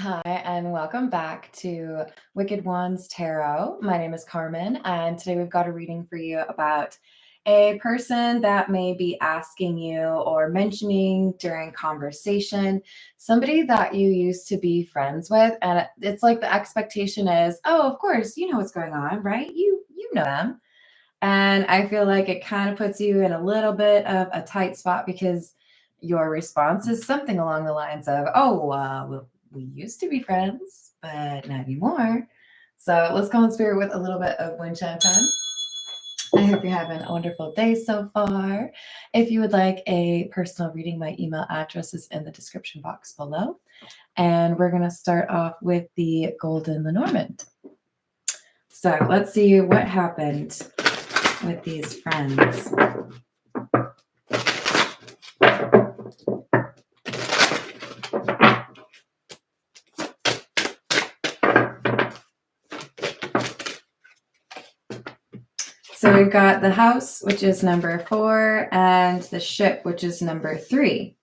Hi, and welcome back to Wicked Ones Tarot. My name is Carmen, and today we've got a reading for you about a person that may be asking you or mentioning during conversation, somebody that you used to be friends with, and it's like the expectation is, oh, of course, you know what's going on, right? You know them. And I feel like it kind of puts you in a little bit of a tight spot because your response is something along the lines of, oh, well, we used to be friends, but not anymore. So let's go in spirit with a little bit of wind chime time. I hope you're having a wonderful day so far. If you would like a personal reading, my email address is in the description box below. And we're going to start off with the Golden Lenormand. So let's see what happened with these friends. So we've got the house, which is number 4, and the ship, which is number 3.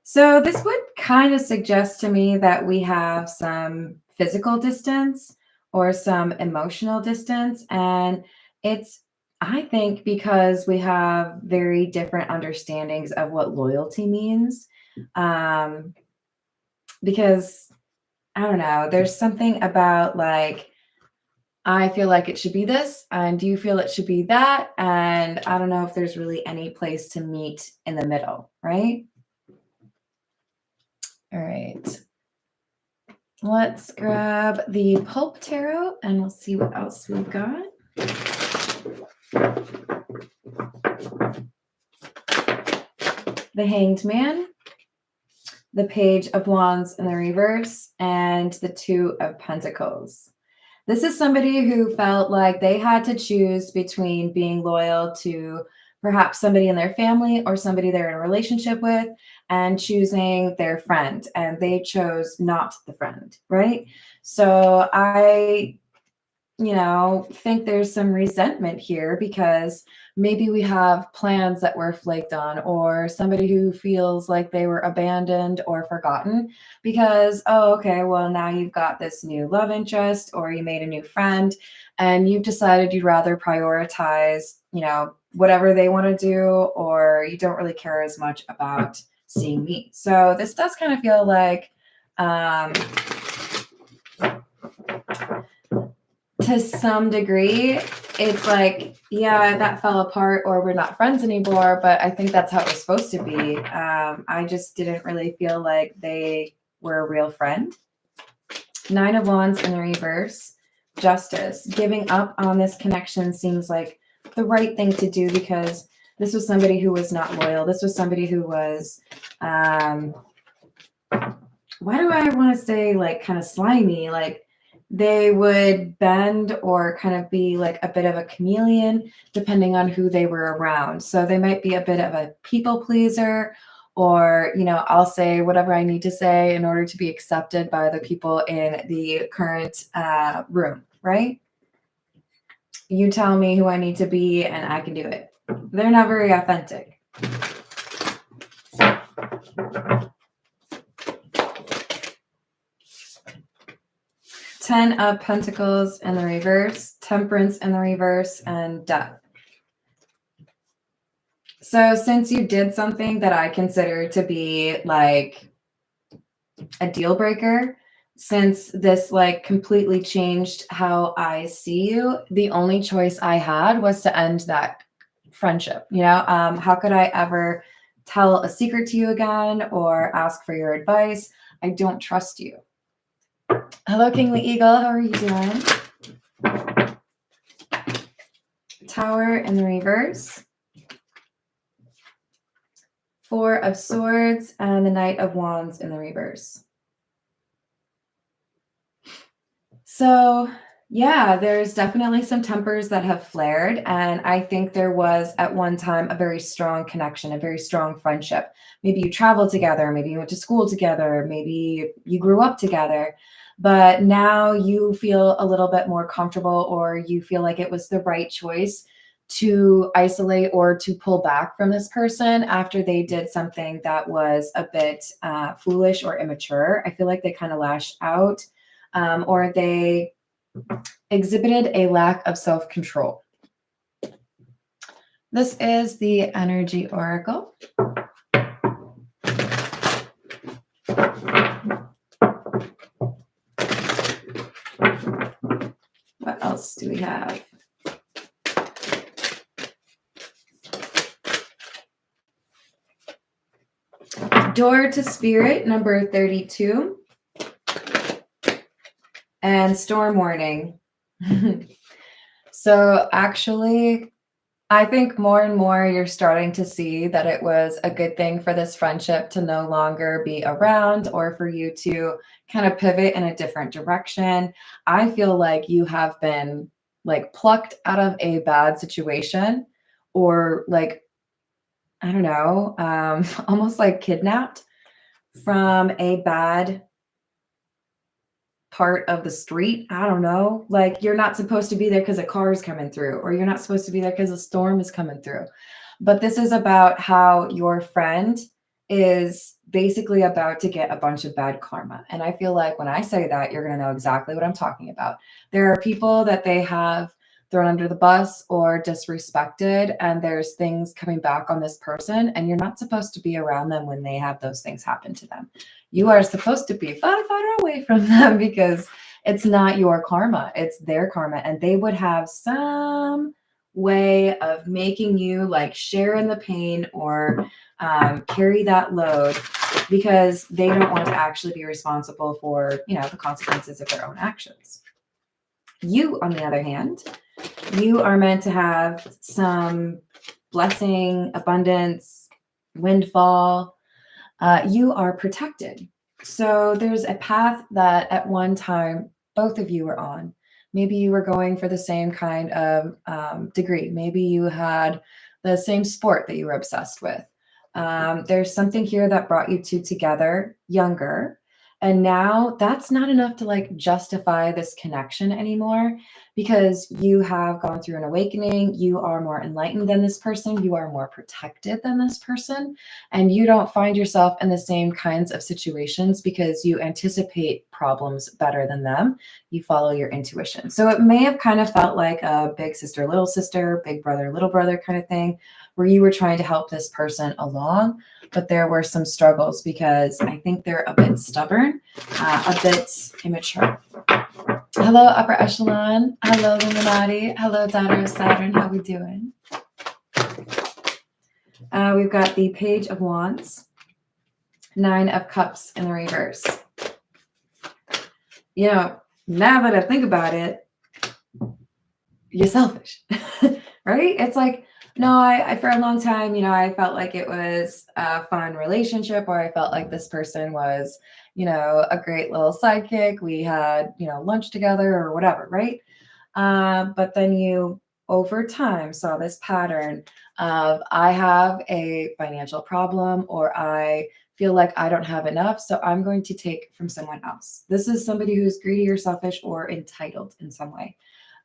So this would kind of suggest to me that we have some physical distance or some emotional distance. And it's, I think, because we have very different understandings of what loyalty means. Because, I don't know, there's something about like, I feel like it should be this, and you feel it should be that. And I don't know if there's really any place to meet in the middle, right? All right. Let's grab the Pulp Tarot and we'll see what else we've got. The Hanged Man, the Page of Wands in the reverse, and the Two of Pentacles. This is somebody who felt like they had to choose between being loyal to perhaps somebody in their family or somebody they're in a relationship with and choosing their friend. And they chose not the friend, right? So I think there's some resentment here because maybe we have plans that were flaked on, or somebody who feels like they were abandoned or forgotten because, oh, okay, well, now you've got this new love interest or you made a new friend and you've decided you'd rather prioritize, whatever they want to do, or you don't really care as much about seeing me. So this does kind of feel like, to some degree, it's like, yeah, that fell apart or we're not friends anymore, but I think that's how it was supposed to be. I just didn't really feel like they were a real friend. 9 of Wands in the reverse, Justice. Giving up on this connection seems like the right thing to do because this was somebody who was not loyal. This was somebody who was, why do I want to say like kind of slimy? Like, they would bend or kind of be like a bit of a chameleon depending on who they were around. So they might be a bit of a people pleaser, or, I'll say whatever I need to say in order to be accepted by the people in the current room, right? You tell me who I need to be and I can do it. They're not very authentic. Ten of Pentacles in the reverse, Temperance in the reverse, and Death. So since you did something that I consider to be like a deal breaker, since this like completely changed how I see you, the only choice I had was to end that friendship. How could I ever tell a secret to you again or ask for your advice? I don't trust you. Hello, Kingly Eagle. How are you doing? Tower in the reverse. 4 of Swords and the Knight of Wands in the reverse. So, yeah, there's definitely some tempers that have flared. And I think there was at one time a very strong connection, a very strong friendship. Maybe you traveled together, maybe you went to school together, maybe you grew up together. But now you feel a little bit more comfortable, or you feel like it was the right choice to isolate or to pull back from this person after they did something that was a bit foolish or immature. I feel like they kind of lashed out, or they exhibited a lack of self-control. This is the energy oracle. What else do we have? Door to Spirit, number 32. And Storm Warning. So actually, I think more and more you're starting to see that it was a good thing for this friendship to no longer be around, or for you to kind of pivot in a different direction. I feel like you have been like plucked out of a bad situation, or like, I don't know, almost like kidnapped from a bad part of the street. I don't know. Like, you're not supposed to be there because a car is coming through, or you're not supposed to be there because a storm is coming through. But this is about how your friend is basically about to get a bunch of bad karma. And I feel like when I say that, you're going to know exactly what I'm talking about. There are people that they have thrown under the bus or disrespected, and there's things coming back on this person, and you're not supposed to be around them when they have those things happen to them. You are supposed to be far, far away from them, because it's not your karma, it's their karma. And they would have some way of making you like share in the pain, or carry that load, because they don't want to actually be responsible for, you know, the consequences of their own actions. You, on the other hand, you are meant to have some blessing, abundance, windfall. You are protected. So there's a path that at one time both of you were on. Maybe you were going for the same kind of degree. Maybe you had the same sport that you were obsessed with. There's something here that brought you two together younger. And now that's not enough to like justify this connection anymore, because you have gone through an awakening. You are more enlightened than this person. You are more protected than this person. And you don't find yourself in the same kinds of situations because you anticipate problems better than them. You follow your intuition. So it may have kind of felt like a big sister, little sister, big brother, little brother kind of thing, where you were trying to help this person along, but there were some struggles because I think they're a bit stubborn, a bit immature. Hello, upper echelon. Hello, Illuminati. Hello, daughter of Saturn. How we doing? We've got the Page of Wands, Nine of Cups in the reverse. You know, now that I think about it, you're selfish, right? It's like, no, I for a long time, you know, I felt like it was a fun relationship, or I felt like this person was, you know, a great little sidekick. We had, you know, lunch together or whatever, right? But then you, over time, saw this pattern of, I have a financial problem, or I feel like I don't have enough, so I'm going to take from someone else. This is somebody who's greedy or selfish or entitled in some way.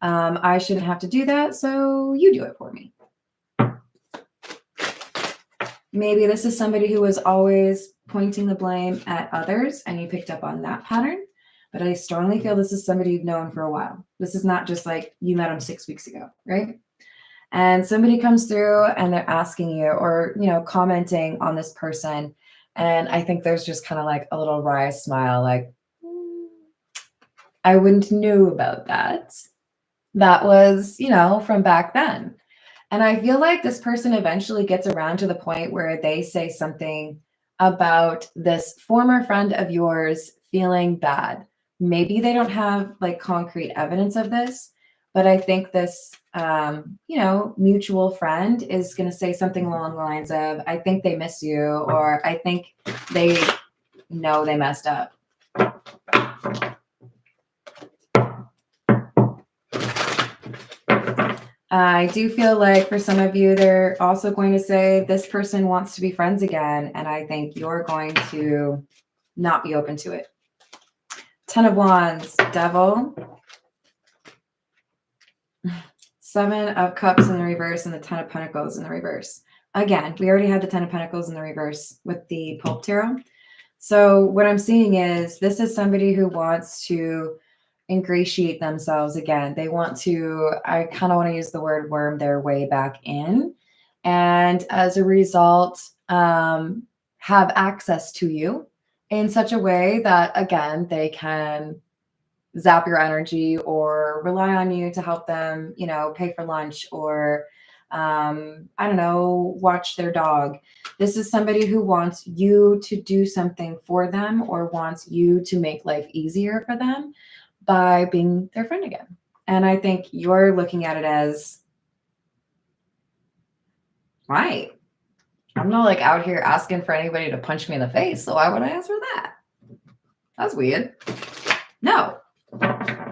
I shouldn't have to do that, so you do it for me. Maybe this is somebody who was always pointing the blame at others, and you picked up on that pattern. But I strongly feel this is somebody you've known for a while. This is not just like you met them 6 weeks ago, right? And somebody comes through and they're asking you, or, you know, commenting on this person. And I think there's just kind of like a little wry smile, like, I wouldn't know about that. That was, you know, from back then. And I feel like this person eventually gets around to the point where they say something about this former friend of yours feeling bad. Maybe they don't have like concrete evidence of this, but I think this, you know, mutual friend is going to say something along the lines of, I think they miss you, or I think they know they messed up. I do feel like for some of you, they're also going to say this person wants to be friends again, and I think you're going to not be open to it. Ten of Wands, Devil, Seven of Cups in the reverse and the Ten of Pentacles in the reverse. Again, we already had the Ten of Pentacles in the reverse with the Pope Tarot. So what I'm seeing is this is somebody who wants to ingratiate themselves again. They want to, I kind of want to use the word worm their way back in. And as a result, have access to you in such a way that, again, they can zap your energy or rely on you to help them, you know, pay for lunch or, I don't know, watch their dog. This is somebody who wants you to do something for them or wants you to make life easier for them by being their friend again. And I think you're looking at it as, right, I'm not like out here asking for anybody to punch me in the face. So why would I ask for that? That's weird. No,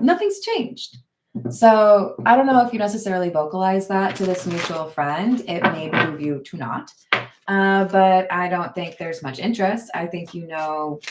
nothing's changed. So I don't know if you necessarily vocalize that to this mutual friend. It may behoove you to not. But I don't think there's much interest. I think you know,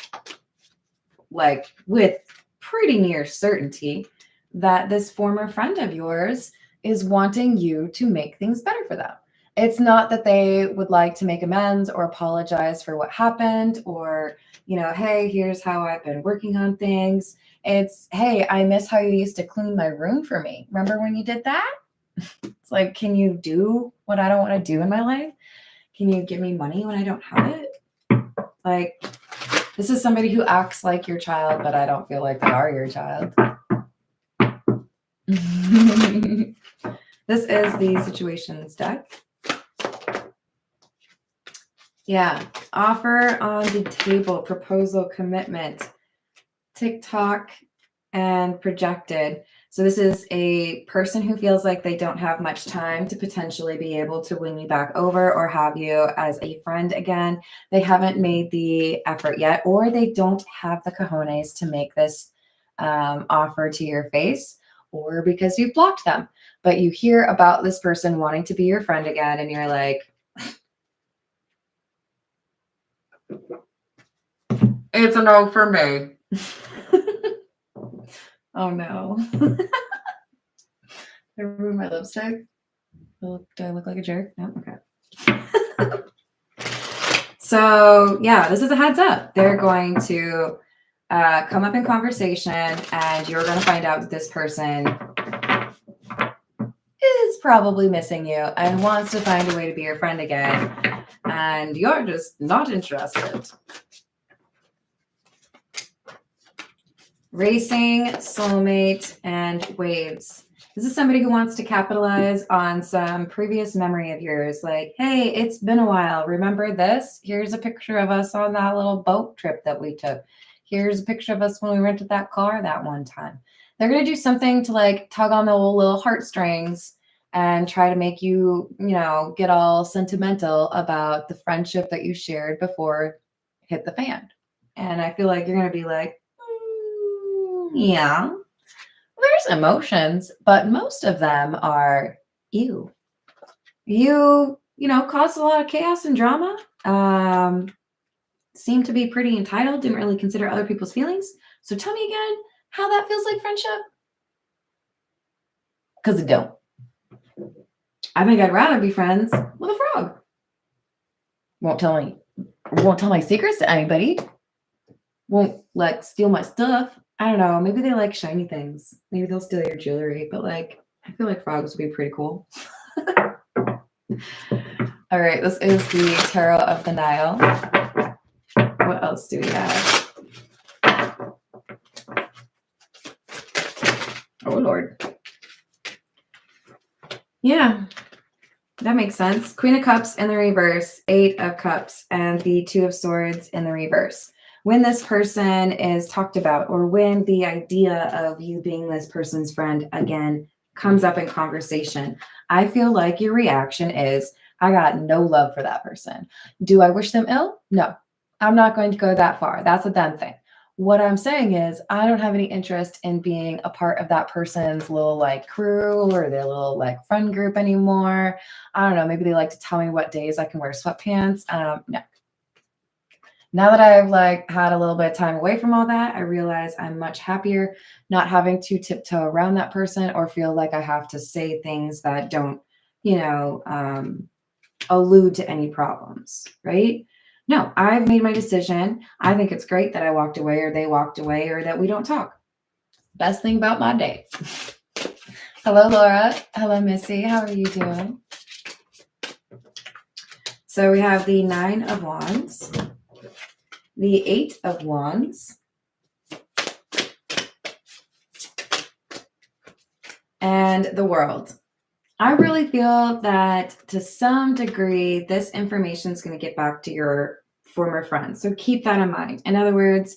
like with pretty near certainty, that this former friend of yours is wanting you to make things better for them. It's not that they would like to make amends or apologize for what happened or, you know, hey, here's how I've been working on things. It's, hey, I miss how you used to clean my room for me. Remember when you did that? It's like, can you do what I don't want to do in my life? Can you give me money when I don't have it? Like, this is somebody who acts like your child, but I don't feel like they are your child. This is the situations deck. Yeah. Offer on the table, proposal, commitment, TikTok, and projected. So this is a person who feels like they don't have much time to potentially be able to win you back over or have you as a friend again. They haven't made the effort yet, or they don't have the cojones to make this offer to your face, or because you've blocked them. But you hear about this person wanting to be your friend again, and you're like, it's a no for me. Oh no. Did I ruin my lipstick? Do I look like a jerk? No? Okay. So yeah, this is a heads up. They're going to come up in conversation and you're going to find out that this person is probably missing you and wants to find a way to be your friend again. And you're just not interested. Racing, soulmate, and waves. This is somebody who wants to capitalize on some previous memory of yours. Like, hey, it's been a while. Remember this? Here's a picture of us on that little boat trip that we took. Here's a picture of us when we rented that car that one time. They're going to do something to like tug on the little heartstrings and try to make you, you know, get all sentimental about the friendship that you shared before it hit the fan. And I feel like you're going to be like, yeah, there's emotions, but most of them are you. You know, caused a lot of chaos and drama. Seemed to be pretty entitled, didn't really consider other people's feelings. So tell me again how that feels like friendship. Because it don't. I think I'd rather be friends with a frog. Won't tell my secrets to anybody. Won't like steal my stuff. I don't know. Maybe they like shiny things. Maybe they'll steal your jewelry. But like, I feel like frogs would be pretty cool. All right. This is the Tarot of the Nile. What else do we have? Oh, Lord. Yeah, that makes sense. Queen of Cups in the reverse, Eight of Cups, and the Two of Swords in the reverse. When this person is talked about, or when the idea of you being this person's friend again comes up in conversation, I feel like your reaction is, I got no love for that person. Do I wish them ill? No, I'm not going to go that far. That's a them thing. What I'm saying is, I don't have any interest in being a part of that person's little like crew or their little like friend group anymore. I don't know. Maybe they like to tell me what days I can wear sweatpants. No. Now that I've like had a little bit of time away from all that, I realize I'm much happier not having to tiptoe around that person or feel like I have to say things that don't, you know, allude to any problems, right? No, I've made my decision. I think it's great that I walked away or they walked away or that we don't talk. Best thing about my day. Hello, Laura. Hello, Missy. How are you doing? So we have the 9 of Wands, the 8 of Wands, and the World. I really feel that to some degree, this information is going to get back to your former friends. So keep that in mind. In other words,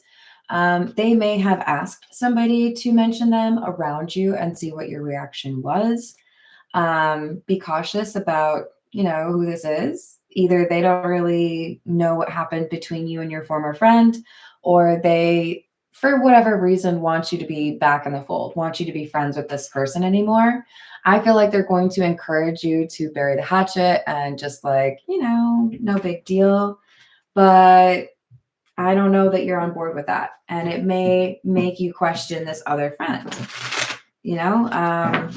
they may have asked somebody to mention them around you and see what your reaction was. Be cautious about, who this is. Either they don't really know what happened between you and your former friend, or they, for whatever reason, want you to be back in the fold, want you to be friends with this person anymore. I feel like they're going to encourage you to bury the hatchet and just like, no big deal. But I don't know that you're on board with that. And it may make you question this other friend, yeah.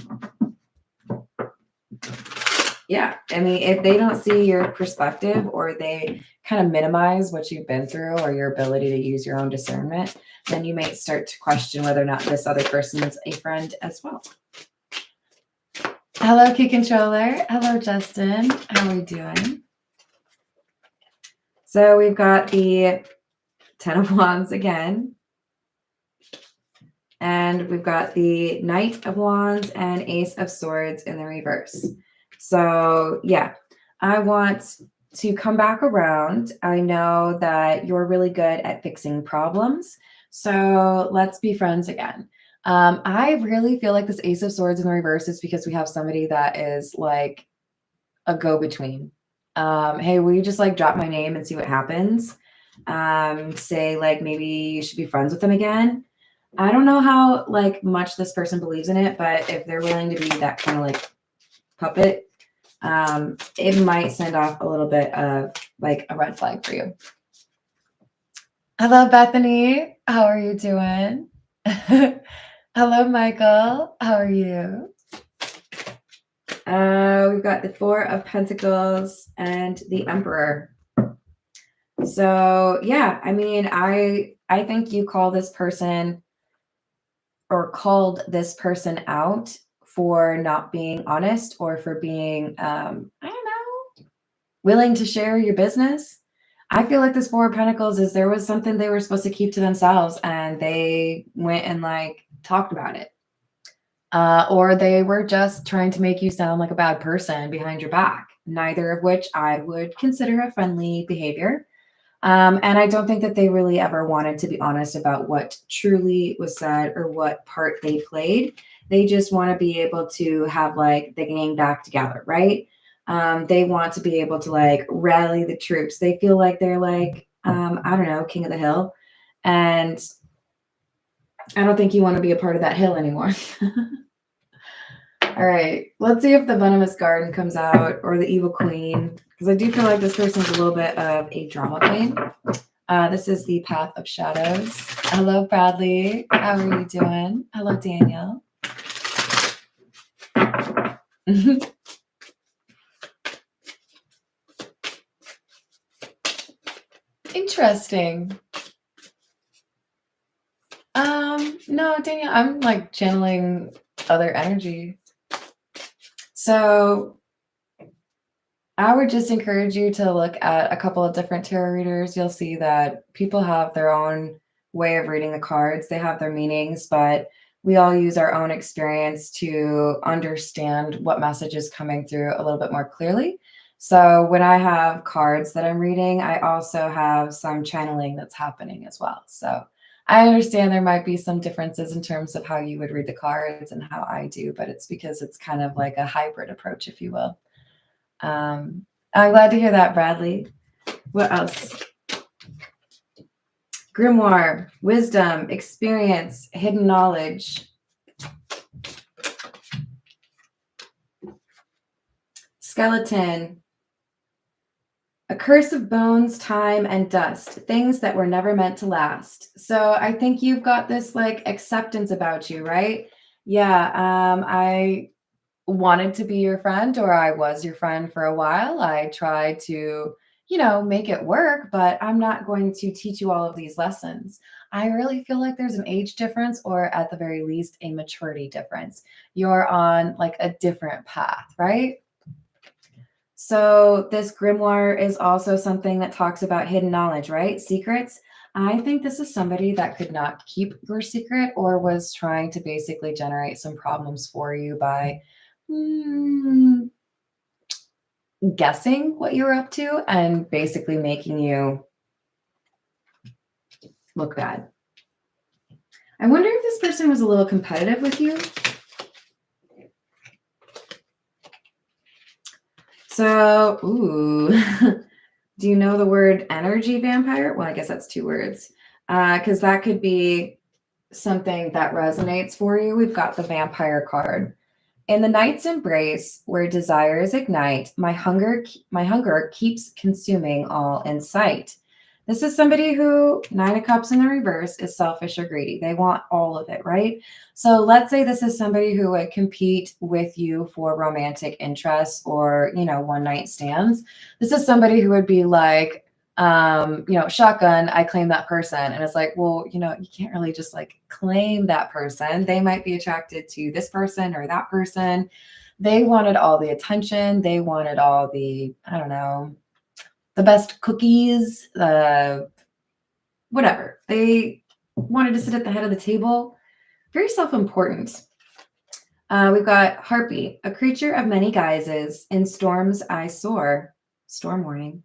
I mean, if they don't see your perspective or they kind of minimize what you've been through or your ability to use your own discernment, then you may start to question whether or not this other person is a friend as well. Hello, Key Controller. Hello, Justin. How are we doing? So we've got the 10 of Wands again. And we've got the Knight of Wands and Ace of Swords in the reverse. So yeah, I want to come back around. I know that you're really good at fixing problems. So let's be friends again. I really feel like this Ace of Swords in the reverse is because we have somebody that is like a go-between. Hey, will you just like drop my name and see what happens? Say like maybe you should be friends with them again. I don't know how like much this person believes in it, but if they're willing to be that kind of like puppet, it might send off a little bit of like a red flag for you. Hello, Bethany. How are you doing? Hello, Michael. How are you? We've got the 4 of Pentacles and the Emperor. So yeah, I mean, I think you call this person or called this person out for not being honest or for being, I don't know, willing to share your business. I feel like this 4 of Pentacles is there was something they were supposed to keep to themselves and they went and like talked about it. Or they were just trying to make you sound like a bad person behind your back, neither of which I would consider a friendly behavior. And I don't think that they really ever wanted to be honest about what truly was said or what part they played. They just want to be able to have like the gang back together, right? They want to be able to like rally the troops. They feel like they're like, I don't know, king of the hill. And I don't think you want to be a part of that hill anymore. All right, let's see if the Venomous Garden comes out or the Evil Queen, because I do feel like this person's a little bit of a drama queen. This is the Path of Shadows. Hello, Bradley. How are you doing? Hello, Daniel. Interesting. No, Daniel, I'm like channeling other energy. So I would just encourage you to look at a couple of different tarot readers. You'll see that people have their own way of reading the cards. They have their meanings, but we all use our own experience to understand what message is coming through a little bit more clearly. So when I have cards that I'm reading, I also have some channeling that's happening as well. So I understand there might be some differences in terms of how you would read the cards and how I do, but it's because it's kind of like a hybrid approach, if you will. I'm glad to hear that, Bradley. What else? Grimoire, wisdom, experience, hidden knowledge. Skeleton. A curse of bones, time, and dust, things that were never meant to last. So I think you've got this like acceptance about you, right? Yeah, I wanted to be your friend, or I was your friend for a while. I tried to, make it work, but I'm not going to teach you all of these lessons. I really feel like there's an age difference, or at the very least, a maturity difference. You're on like a different path, right? So, this grimoire is also something that talks about hidden knowledge, right? Secrets. I think this is somebody that could not keep your secret or was trying to basically generate some problems for you by mm, guessing what you're up to and basically making you look bad. I wonder if this person was a little competitive with you. So, ooh, do you know the word energy vampire? Well, I guess that's two words. Because that could be something that resonates for you. We've got the vampire card. In the night's embrace, where desires ignite, my hunger keeps consuming all in sight. This is somebody who, Nine of Cups in the reverse, is selfish or greedy. They want all of it, right? So let's say this is somebody who would compete with you for romantic interests or, one night stands. This is somebody who would be like, shotgun, I claim that person. And it's like, well, you can't really just like claim that person. They might be attracted to this person or that person. They wanted all the attention. They wanted all the, I don't know, the best cookies, whatever. They wanted to sit at the head of the table. Very self-important. We've got Harpy, a creature of many guises. In storms I soar. Storm warning.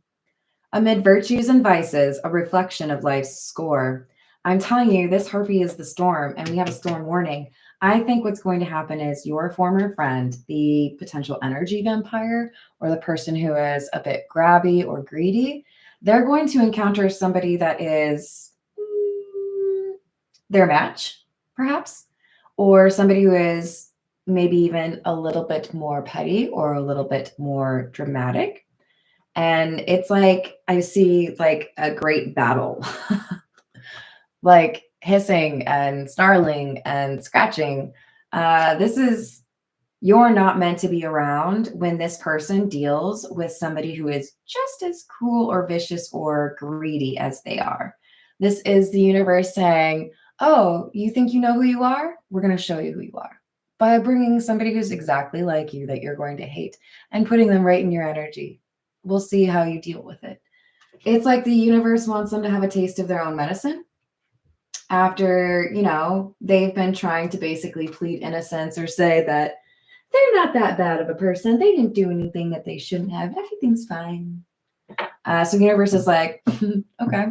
Amid virtues and vices, a reflection of life's score. I'm telling you, this harpy is the storm, and we have a storm warning. I think what's going to happen is your former friend, the potential energy vampire, or the person who is a bit grabby or greedy, they're going to encounter somebody that is their match, perhaps, or somebody who is maybe even a little bit more petty or a little bit more dramatic. And it's like I see like a great battle, like hissing and snarling and scratching. This is You're not meant to be around when this person deals with somebody who is just as cruel or vicious or greedy as they are. This is the universe saying, oh, you think you know who you are? We're going to show you who you are by bringing somebody who's exactly like you that you're going to hate and putting them right in your energy. We'll see how you deal with it. It's like the universe wants them to have a taste of their own medicine after, they've been trying to basically plead innocence or say that they're not that bad of a person. They didn't do anything that they shouldn't have. Everything's fine. So the universe is like, okay,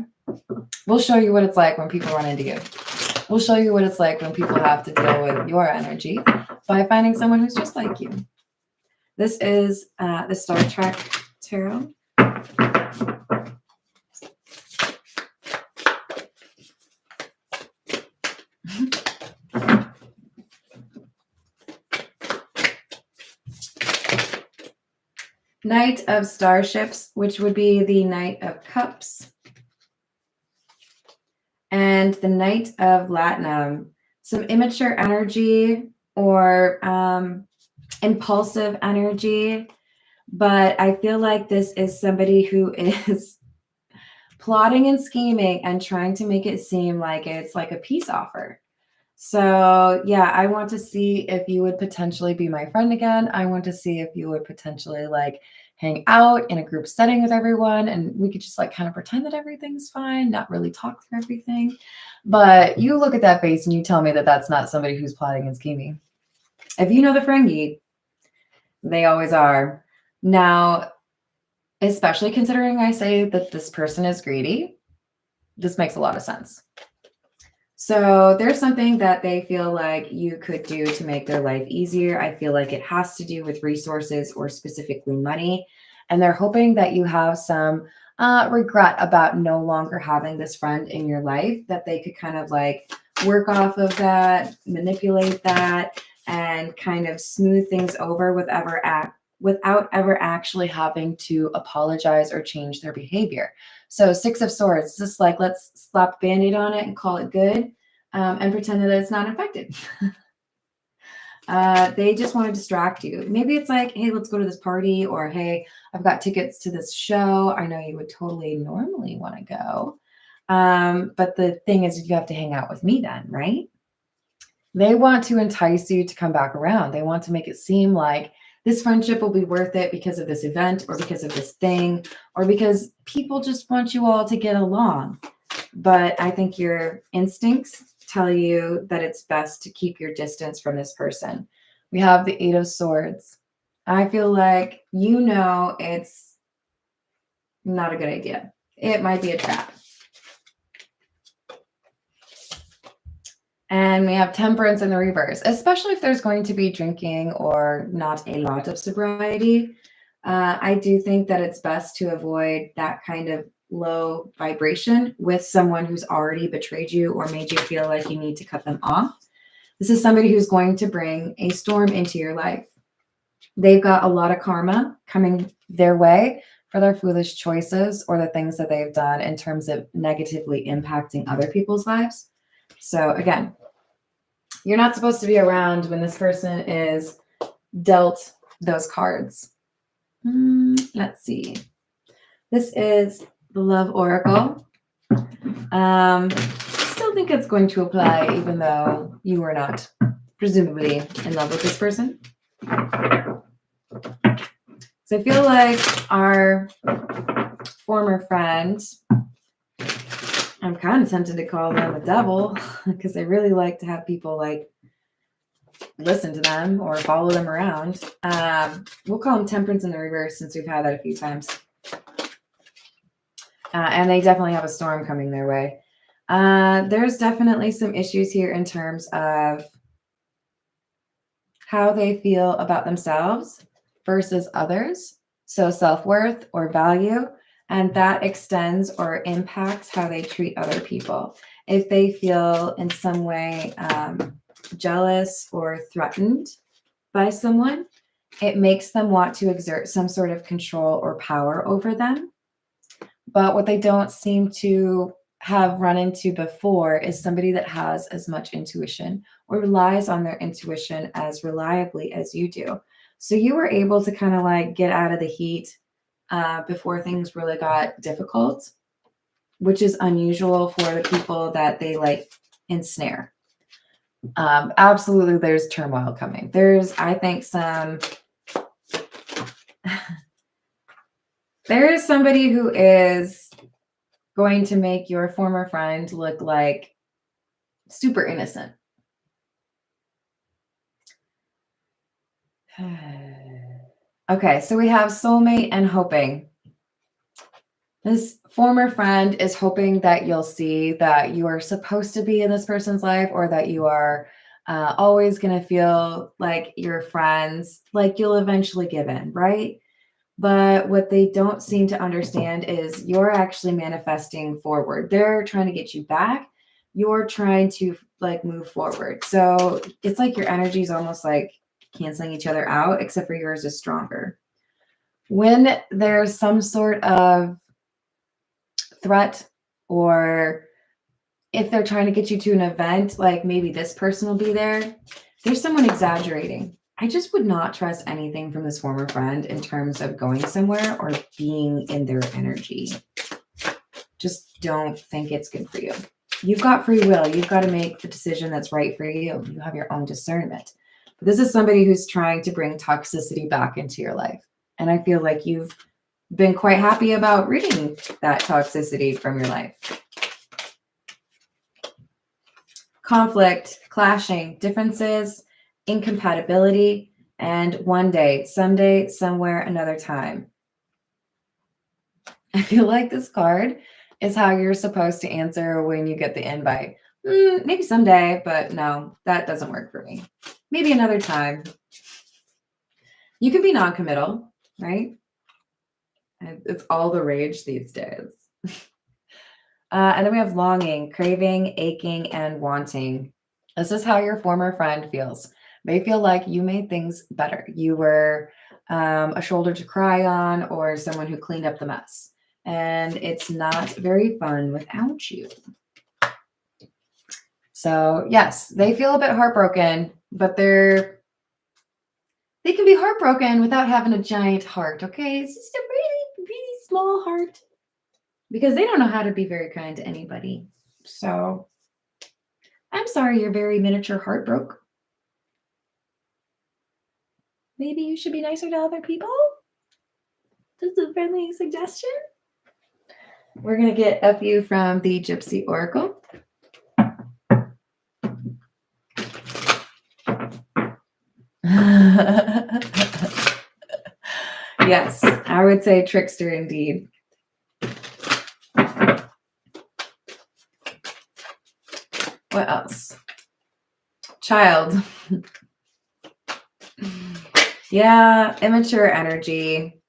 we'll show you what it's like when people run into you. We'll show you what it's like when people have to deal with your energy by finding someone who's just like you. This is the Star Trek Tarot. Knight of Starships, which would be the Knight of Cups, and the Knight of Latinum. Some immature energy or impulsive energy, but I feel like this is somebody who is plotting and scheming and trying to make it seem like it's like a peace offer. So yeah, I want to see if you would potentially be my friend again. I want to see if you would potentially like hang out in a group setting with everyone and we could just like kind of pretend that everything's fine, not really talk through everything. But you look at that face and you tell me that that's not somebody who's plotting and scheming. If you know the Ferengi, they always are. Now, especially considering I say that this person is greedy, this makes a lot of sense. So there's something that they feel like you could do to make their life easier. I feel like it has to do with resources or specifically money. And they're hoping that you have some regret about no longer having this friend in your life, that they could kind of like work off of that, manipulate that, and kind of smooth things over without ever actually having to apologize or change their behavior. So Six of Swords, just like, let's slap a Band-Aid on it and call it good, and pretend that it's not infected. They just want to distract you. Maybe it's like, hey, let's go to this party, or hey, I've got tickets to this show. I know you would totally normally want to go. But the thing is, you have to hang out with me then, right? They want to entice you to come back around. They want to make it seem like this friendship will be worth it because of this event, or because of this thing, or because people just want you all to get along. But I think your instincts tell you that it's best to keep your distance from this person. We have the Eight of Swords. I feel like it's not a good idea. It might be a trap. And we have Temperance in the reverse, especially if there's going to be drinking or not a lot of sobriety. I do think that it's best to avoid that kind of low vibration with someone who's already betrayed you or made you feel like you need to cut them off. This is somebody who's going to bring a storm into your life. They've got a lot of karma coming their way for their foolish choices or the things that they've done in terms of negatively impacting other people's lives. So again, you're not supposed to be around when this person is dealt those cards. Let's see. This is the Love Oracle. Still think it's going to apply even though you are not presumably in love with this person. So I feel like our former friend, I'm kind of tempted to call them the devil because they really like to have people like listen to them or follow them around. We'll call them Temperance in the reverse since we've had that a few times. And they definitely have a storm coming their way. There's definitely some issues here in terms of how they feel about themselves versus others. So self-worth or value. And that extends or impacts how they treat other people. If they feel in some way jealous or threatened by someone, it makes them want to exert some sort of control or power over them. But what they don't seem to have run into before is somebody that has as much intuition or relies on their intuition as reliably as you do. So you were able to kind of like get out of the heat before things really got difficult, which is unusual for the people that they like ensnare. Absolutely, there's turmoil coming. There's, I think, there is somebody who is going to make your former friend look like super innocent. Okay, so we have soulmate and hoping. This former friend is hoping that you'll see that you are supposed to be in this person's life, or that you are always going to feel like you're friends, like you'll eventually give in, right? But what they don't seem to understand is you're actually manifesting forward. They're trying to get you back. You're trying to like move forward. So it's like your energy is almost like canceling each other out, except for yours is stronger. When there's some sort of threat, or if they're trying to get you to an event, like maybe this person will be there, there's someone exaggerating. I just would not trust anything from this former friend in terms of going somewhere or being in their energy. Just don't think it's good for you. You've got free will. You've got to make the decision that's right for you. You have your own discernment. But this is somebody who's trying to bring toxicity back into your life. And I feel like you've been quite happy about ridding that toxicity from your life. Conflict, clashing, differences, incompatibility, and one day, someday, somewhere, another time. I feel like this card is how you're supposed to answer when you get the invite. Maybe someday, but no, that doesn't work for me. Maybe another time. You can be non-committal, right? It's all the rage these days. And then we have longing, craving, aching, and wanting. This is how your former friend feels. They feel like you made things better. You were a shoulder to cry on, or someone who cleaned up the mess. And it's not very fun without you. So yes, they feel a bit heartbroken, but they can be heartbroken without having a giant heart, okay? It's just a really, really small heart because they don't know how to be very kind to anybody. So I'm sorry you're very miniature heartbroken. Maybe you should be nicer to other people? Just a friendly suggestion. We're going to get a few from the Gypsy Oracle. Yes, I would say trickster indeed. What else? Child. Yeah, immature energy.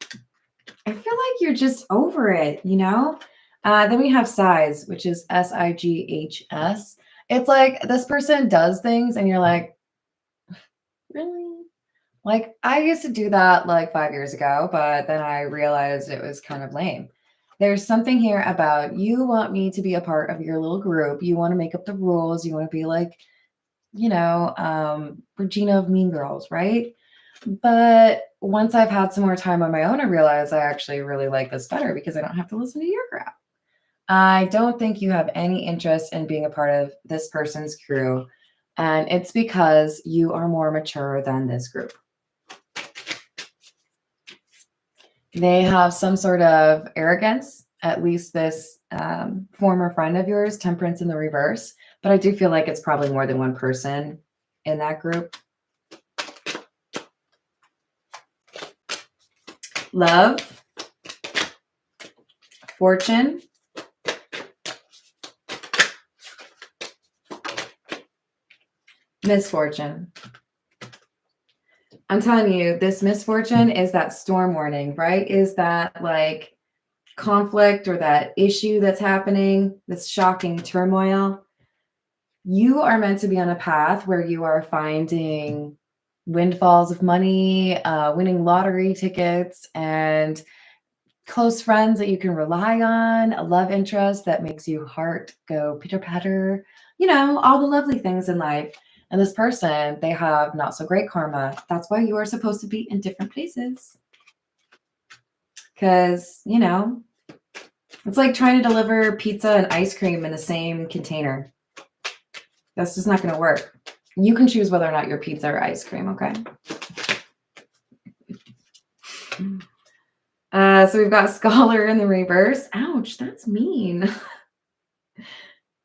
I feel like you're just over it, you know? Then we have sighs, which is Sighs. It's like this person does things and you're like, really? Like, I used to do that like 5 years ago, but then I realized it was kind of lame. There's something here about you want me to be a part of your little group. You want to make up the rules. You want to be like, Regina of Mean Girls, right? But once I've had some more time on my own, I realize I actually really like this better because I don't have to listen to your crap. I don't think you have any interest in being a part of this person's crew. And it's because you are more mature than this group. They have some sort of arrogance, at least this former friend of yours, Temperance in the reverse. But I do feel like it's probably more than one person in that group. Love, fortune, misfortune. I'm telling you, this misfortune is that storm warning, right? Is that like conflict or that issue that's happening, this shocking turmoil. You are meant to be on a path where you are finding windfalls of money, winning lottery tickets, and close friends that you can rely on, a love interest that makes your heart go pitter patter, all the lovely things in life. And this person, they have not so great karma. That's why you are supposed to be in different places. Because, it's like trying to deliver pizza and ice cream in the same container. That's just not going to work. You can choose whether or not you're pizza or ice cream, okay? So we've got Scholar in the reverse. Ouch, that's mean.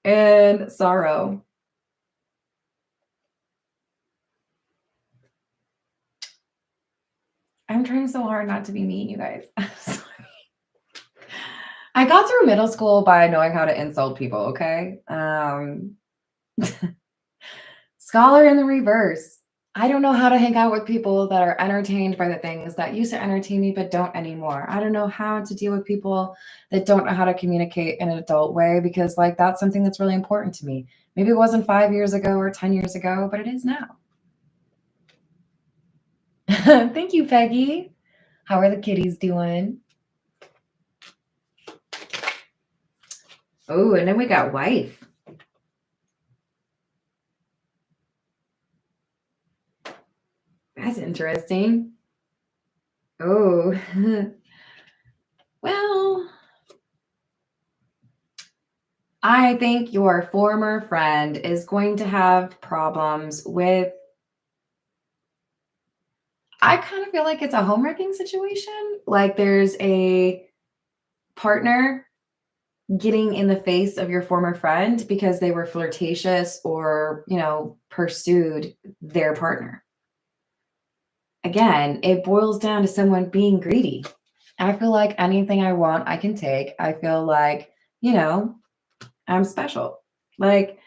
And Sorrow. I'm trying so hard not to be mean, you guys. I'm sorry. I got through middle school by knowing how to insult people, okay? Scholar in the reverse. I don't know how to hang out with people that are entertained by the things that used to entertain me but don't anymore. I don't know how to deal with people that don't know how to communicate in an adult way because that's something that's really important to me. Maybe it wasn't 5 years ago or 10 years ago, but it is now. Thank you, Peggy. How are the kitties doing? Oh, and then we got wife. That's interesting. Oh, well, I think your former friend is going to have problems with, I kind of feel like it's a home wrecking situation. Like there's a partner getting in the face of your former friend because they were flirtatious or, pursued their partner. Again, it boils down to someone being greedy. I feel like anything I want, I can take. I feel like, I'm special. Like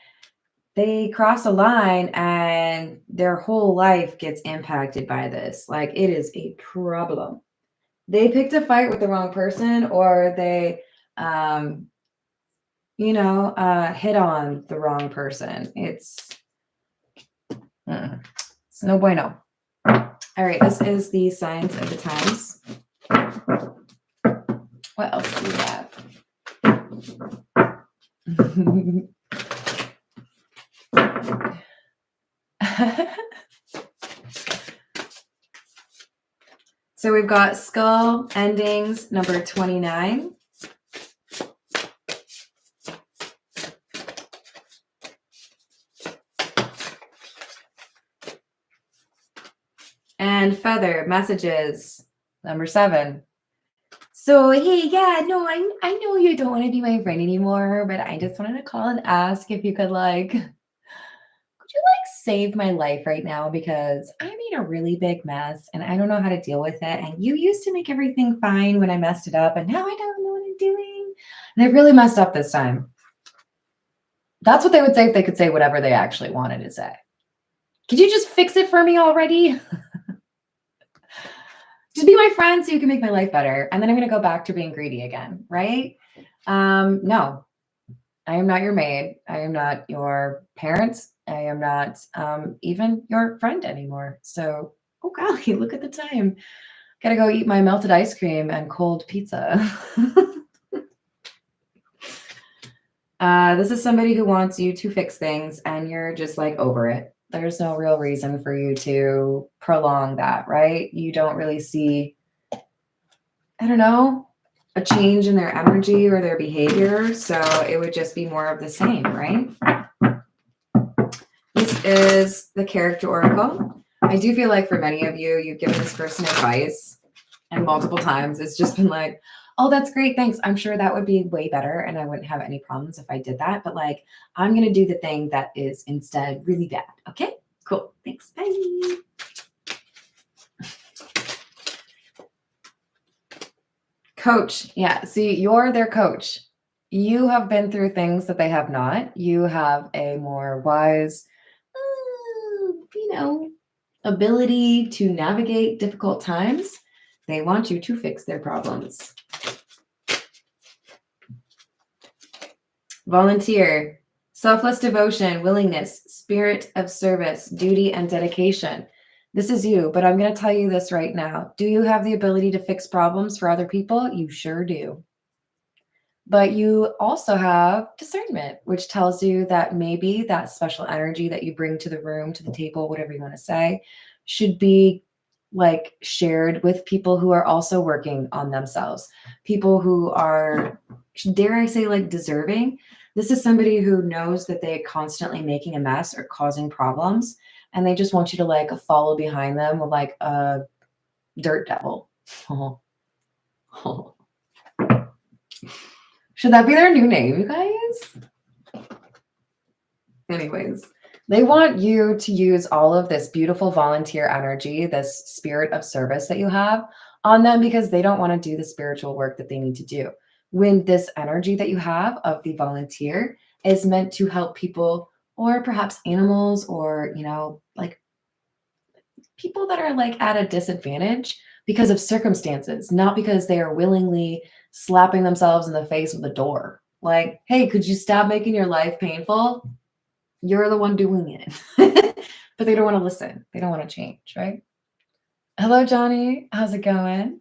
they cross a line and their whole life gets impacted by this. Like it is a problem. They picked a fight with the wrong person or they, hit on the wrong person. It's no bueno. All right, this is the signs of the times. What else do we have? So we've got skull endings, number 29. And feather messages, number 7. So, hey, yeah, no, I know you don't want to be my friend anymore, but I just wanted to call and ask if you could save my life right now because I'm in a really big mess and I don't know how to deal with it. And you used to make everything fine when I messed it up, and now I don't know what I'm doing. And I really messed up this time. That's what they would say if they could say whatever they actually wanted to say. Could you just fix it for me already? Just be my friend so you can make my life better. And then I'm going to go back to being greedy again, right? No, I am not your maid. I am not your parents. I am not even your friend anymore. So, oh golly, look at the time. Gotta go eat my melted ice cream and cold pizza. This is somebody who wants you to fix things and you're just like over it. There's no real reason for you to prolong that, right? You don't really see, I don't know, a change in their energy or their behavior. So it would just be more of the same, right? This is the character oracle. I do feel like for many of you, you've given this person advice, and multiple times it's just been like, oh, that's great. Thanks. I'm sure that would be way better. And I wouldn't have any problems if I did that. But like, I'm going to do the thing that is instead really bad. Okay, cool. Thanks. Bye. Coach. Yeah. See, you're their coach. You have been through things that they have not. You have a more wise, ability to navigate difficult times. They want you to fix their problems. Volunteer, selfless devotion, willingness, spirit of service, duty, and dedication. This is you, but I'm going to tell you this right now. Do you have the ability to fix problems for other people? You sure do. But you also have discernment, which tells you that maybe that special energy that you bring to the room, to the table, whatever you want to say, should be like shared with people who are also working on themselves, people who are, dare I say, like deserving. This is somebody who knows that they're constantly making a mess or causing problems, and they just want you to like follow behind them with like a dirt devil. Should that be their new name, you guys? Anyways, they want you to use all of this beautiful volunteer energy, this spirit of service that you have on them, because they don't want to do the spiritual work that they need to do. When this energy that you have of the volunteer is meant to help people, or perhaps animals, or, like people that are like at a disadvantage because of circumstances, not because they are willingly slapping themselves in the face with a door. Like, hey, could you stop making your life painful? You're the one doing it. But they don't want to listen. They don't want to change, right? Hello, Johnny. How's it going?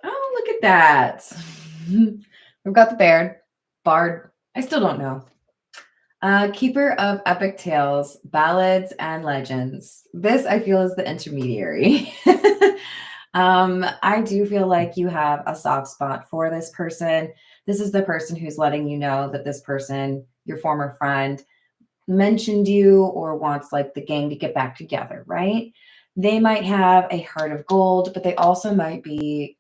Oh, look at that. We've got the bard. I still don't know. Keeper of epic tales, ballads, and legends. This, I feel, is the intermediary. I do feel like you have a soft spot for this person. This is the person who's letting you know that this person, your former friend, mentioned you or wants like the gang to get back together, right? They might have a heart of gold, but they also might be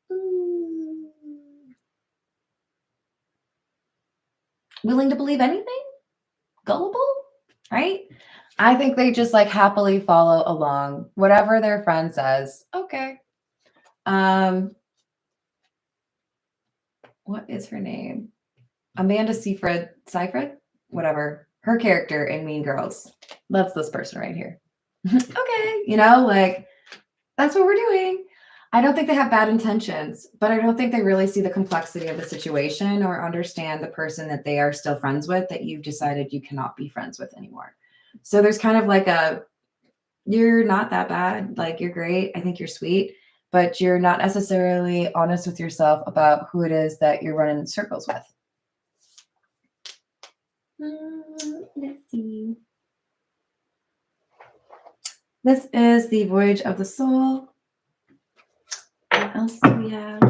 willing to believe anything, gullible, right? I think they just like happily follow along whatever their friend says. Okay. What is her name? Amanda Seyfried, whatever. Her character in Mean Girls. That's this person right here. Okay, like that's what we're doing. I don't think they have bad intentions, but I don't think they really see the complexity of the situation or understand the person that they are still friends with that you've decided you cannot be friends with anymore. So there's kind of like a, you're not that bad. Like, you're great. I think you're sweet, but you're not necessarily honest with yourself about who it is that you're running circles with. Let's see. This is the Voyage of the Soul. What else do we have?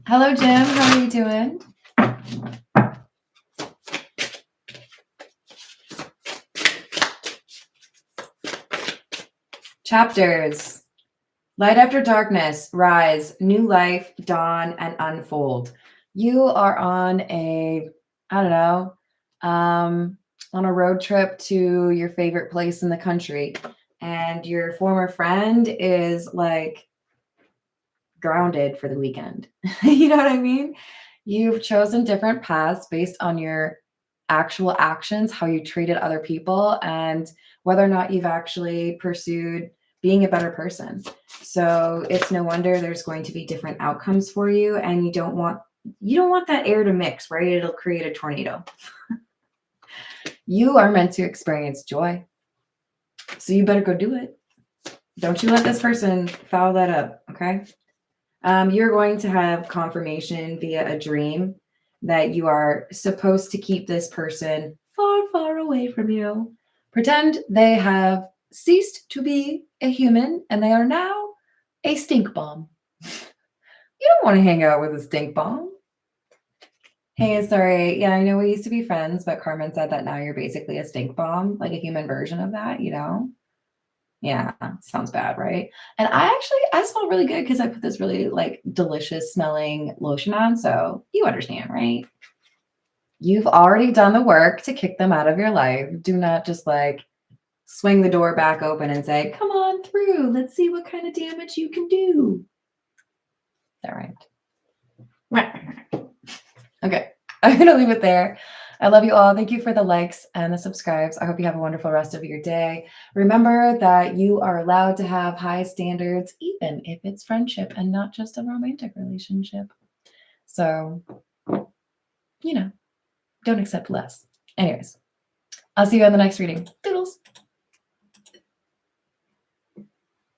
Hello, Jim. How are you doing? Chapters. Light after darkness, rise, new life, dawn, and unfold. You are on a, I don't know, on a road trip to your favorite place in the country, and your former friend is like grounded for the weekend. You know what I mean? You've chosen different paths based on your actual actions, how you treated other people, and whether or not you've actually pursued being a better person. So it's no wonder there's going to be different outcomes for you, and you don't want that air to mix, right? It'll create a tornado. You are meant to experience joy. So you better go do it. Don't you let this person foul that up, okay? You're going to have confirmation via a dream that you are supposed to keep this person far, far away from you. Pretend they have ceased to be a human and they are now a stink bomb. You don't want to hang out with a stink bomb. Hey, sorry. Yeah, I know we used to be friends, but Carmen said that now you're basically a stink bomb, like a human version of that, you know? Yeah, sounds bad, right? And I smell really good because I put this really like delicious smelling lotion on. So you understand, right? You've already done the work to kick them out of your life. Do not just like swing the door back open and say, come on through. Let's see what kind of damage you can do. Is that right? Okay, I'm going to leave it there. I love you all. Thank you for the likes and the subscribes. I hope you have a wonderful rest of your day. Remember that you are allowed to have high standards, even if it's friendship and not just a romantic relationship. So, you know, don't accept less. Anyways, I'll see you on the next reading.